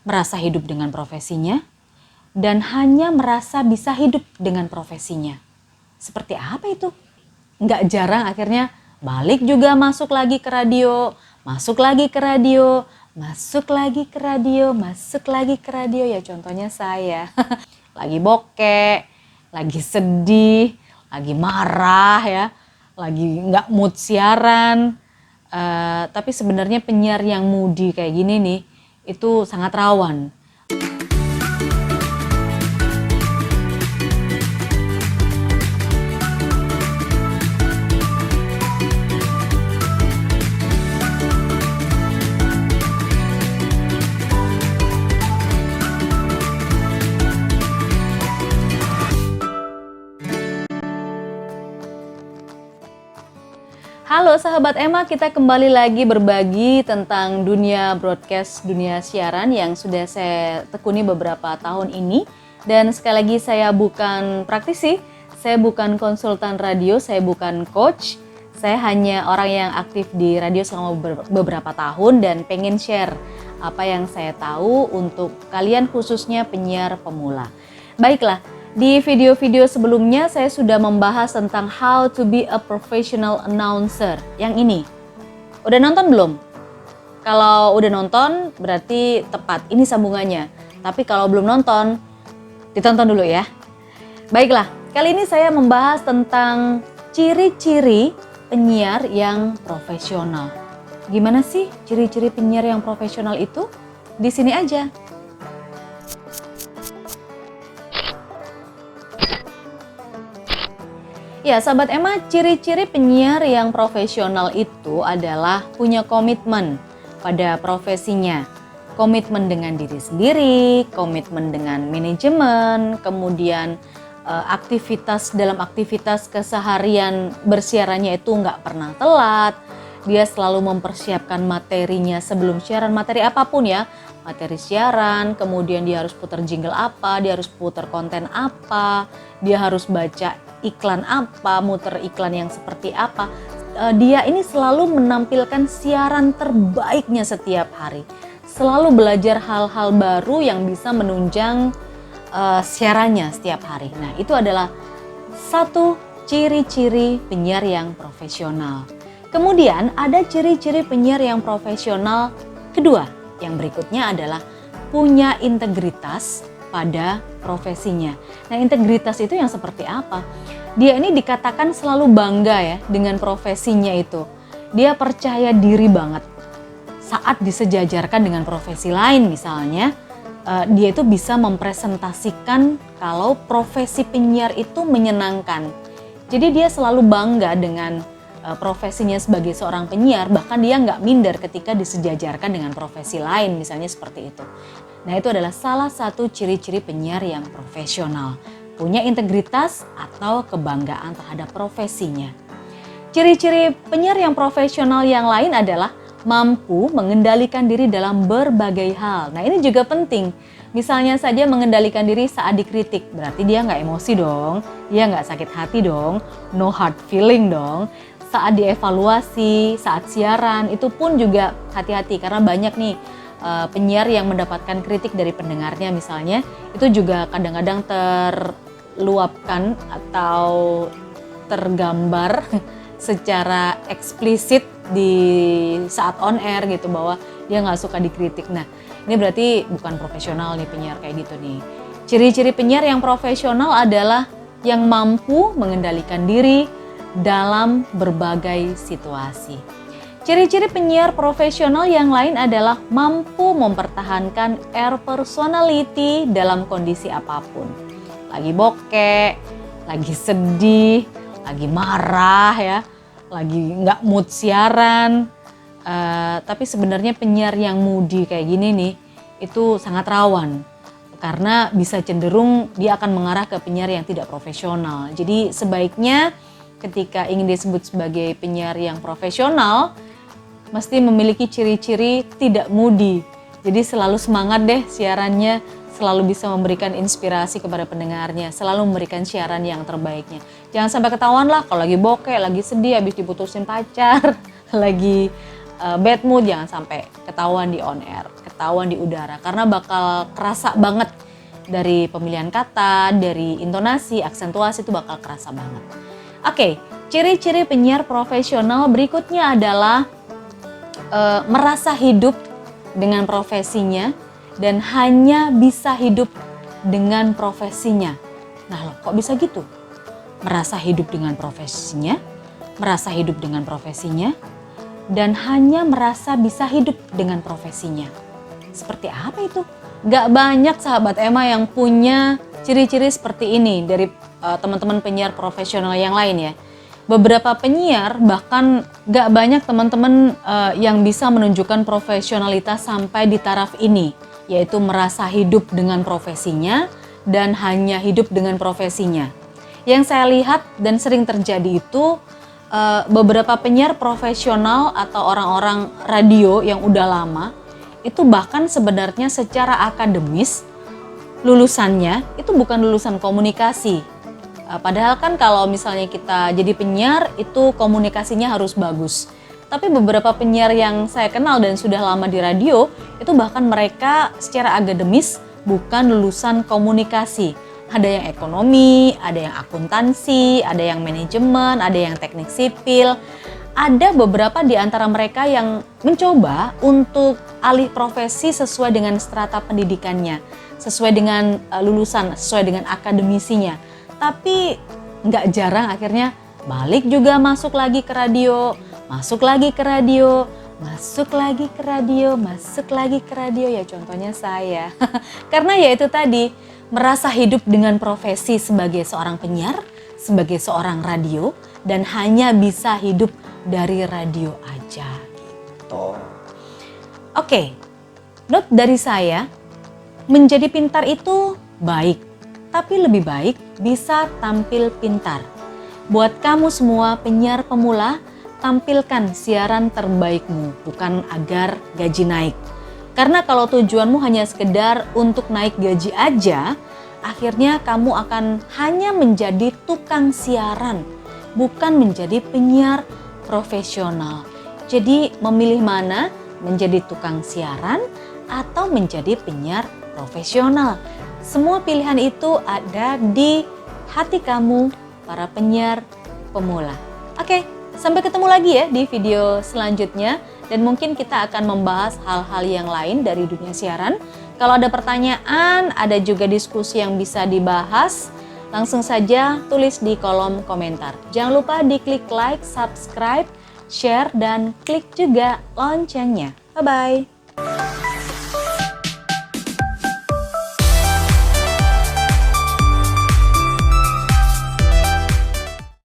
merasa hidup dengan profesinya dan hanya merasa bisa hidup dengan profesinya. Seperti apa itu? Nggak jarang akhirnya balik juga masuk lagi ke radio, masuk lagi ke radio, masuk lagi ke radio, masuk lagi ke radio. Ya contohnya saya lagi bokeh, lagi sedih, lagi marah ya, lagi nggak mood siaran. Tapi sebenarnya penyiar yang moody kayak gini nih itu sangat rawan. Halo sahabat Emma, kita kembali lagi berbagi tentang dunia broadcast, dunia siaran yang sudah saya tekuni beberapa tahun ini. Dan sekali lagi saya bukan praktisi, saya bukan konsultan radio, saya bukan coach. Saya hanya orang yang aktif di radio selama beberapa tahun dan pengen share apa yang saya tahu untuk kalian khususnya penyiar pemula. Baiklah. Di video-video sebelumnya saya sudah membahas tentang how to be a professional announcer. Yang ini, udah nonton belum? Kalau udah nonton berarti tepat, ini sambungannya. Tapi kalau belum nonton, ditonton dulu ya. Baiklah, kali ini saya membahas tentang ciri-ciri penyiar yang profesional. Gimana sih ciri-ciri penyiar yang profesional itu? Di sini aja. Ya, sahabat Emma, ciri-ciri penyiar yang profesional itu adalah punya komitmen pada profesinya. Komitmen dengan diri sendiri, komitmen dengan manajemen, kemudian aktivitas keseharian bersiarannya itu nggak pernah telat. Dia selalu mempersiapkan materinya sebelum siaran, materi apapun ya. Materi siaran, kemudian dia harus putar jingle apa, dia harus putar konten apa, dia harus baca iklan apa, muter iklan yang seperti apa. Dia ini selalu menampilkan siaran terbaiknya setiap hari. Selalu belajar hal-hal baru yang bisa menunjang siarannya setiap hari. Nah, itu adalah satu ciri-ciri penyiar yang profesional. Kemudian ada ciri-ciri penyiar yang profesional kedua. Yang berikutnya adalah punya integritas pada profesinya. Nah, integritas itu yang seperti apa? Dia ini dikatakan selalu bangga ya dengan profesinya itu. Dia percaya diri banget. Saat disejajarkan dengan profesi lain misalnya, dia itu bisa mempresentasikan kalau profesi penyiar itu menyenangkan. Jadi dia selalu bangga dengan profesinya sebagai seorang penyiar, bahkan dia nggak minder ketika disejajarkan dengan profesi lain misalnya seperti itu. Nah, itu adalah salah satu ciri-ciri penyiar yang profesional, punya integritas atau kebanggaan terhadap profesinya. Ciri-ciri penyiar yang profesional yang lain adalah mampu mengendalikan diri dalam berbagai hal. Nah, ini juga penting. Misalnya saja mengendalikan diri saat dikritik, berarti dia nggak emosi dong, dia nggak sakit hati dong, no hard feeling dong. Saat dievaluasi, saat siaran, itu pun juga hati-hati karena banyak nih penyiar yang mendapatkan kritik dari pendengarnya misalnya, itu juga kadang-kadang terluapkan atau tergambar secara eksplisit di saat on air gitu bahwa dia nggak suka dikritik. Nah, ini berarti bukan profesional nih penyiar kayak gitu nih. Ciri-ciri penyiar yang profesional adalah yang mampu mengendalikan diri dalam berbagai situasi. Ciri-ciri penyiar profesional yang lain adalah mampu mempertahankan air personality dalam kondisi apapun. Lagi bokeh, lagi sedih, lagi marah ya, lagi nggak mood siaran. Tapi sebenarnya penyiar yang moody kayak gini nih itu sangat rawan. Karena bisa cenderung dia akan mengarah ke penyiar yang tidak profesional. Jadi sebaiknya ketika ingin disebut sebagai penyiar yang profesional, mesti memiliki ciri-ciri tidak moody. Jadi selalu semangat deh siarannya, selalu bisa memberikan inspirasi kepada pendengarnya, selalu memberikan siaran yang terbaiknya. Jangan sampai ketahuan lah kalau lagi bokeh, lagi sedih, habis diputusin pacar, lagi bad mood, jangan sampai ketahuan di on air. ketahuan di udara karena bakal kerasa banget dari pemilihan kata, dari intonasi, aksentuasi itu bakal kerasa banget. Oke, ciri-ciri penyiar profesional berikutnya adalah merasa hidup dengan profesinya dan hanya bisa hidup dengan profesinya. Nah loh, kok bisa gitu? Merasa hidup dengan profesinya, merasa hidup dengan profesinya, dan hanya merasa bisa hidup dengan profesinya. Seperti apa itu? Gak banyak sahabat Emma yang punya ciri-ciri seperti ini dari teman-teman penyiar profesional yang lain ya. Beberapa penyiar bahkan gak banyak teman-teman yang bisa menunjukkan profesionalitas sampai di taraf ini, yaitu merasa hidup dengan profesinya dan hanya hidup dengan profesinya. Yang saya lihat dan sering terjadi itu beberapa penyiar profesional atau orang-orang radio yang udah lama itu bahkan sebenarnya secara akademis lulusannya itu bukan lulusan komunikasi. Padahal kan kalau misalnya kita jadi penyiar itu komunikasinya harus bagus. Tapi beberapa penyiar yang saya kenal dan sudah lama di radio itu bahkan mereka secara akademis bukan lulusan komunikasi. Ada yang ekonomi, ada yang akuntansi, ada yang manajemen, ada yang teknik sipil. Ada beberapa di antara mereka yang mencoba untuk alih profesi sesuai dengan strata pendidikannya, sesuai dengan lulusan, sesuai dengan akademisinya. Tapi nggak jarang akhirnya balik juga masuk lagi ke radio, masuk lagi ke radio, masuk lagi ke radio, masuk lagi ke radio, ya contohnya saya. Karena ya itu tadi, merasa hidup dengan profesi sebagai seorang penyiar, sebagai seorang radio, dan hanya bisa hidup dari radio aja gitu. Oke, note dari saya, menjadi pintar itu baik, tapi lebih baik bisa tampil pintar. Buat kamu semua penyiar pemula, tampilkan siaran terbaikmu, bukan agar gaji naik. Karena kalau tujuanmu hanya sekedar untuk naik gaji aja, akhirnya kamu akan hanya menjadi tukang siaran, bukan menjadi penyiar profesional. Jadi memilih mana? Menjadi tukang siaran atau menjadi penyiar profesional. Semua pilihan itu ada di hati kamu, para penyiar pemula. Oke, sampai ketemu lagi ya di video selanjutnya. Dan mungkin kita akan membahas hal-hal yang lain dari dunia siaran. Kalau ada pertanyaan, ada juga diskusi yang bisa dibahas, langsung saja tulis di kolom komentar. Jangan lupa diklik like, subscribe, share, dan klik juga loncengnya. Bye-bye.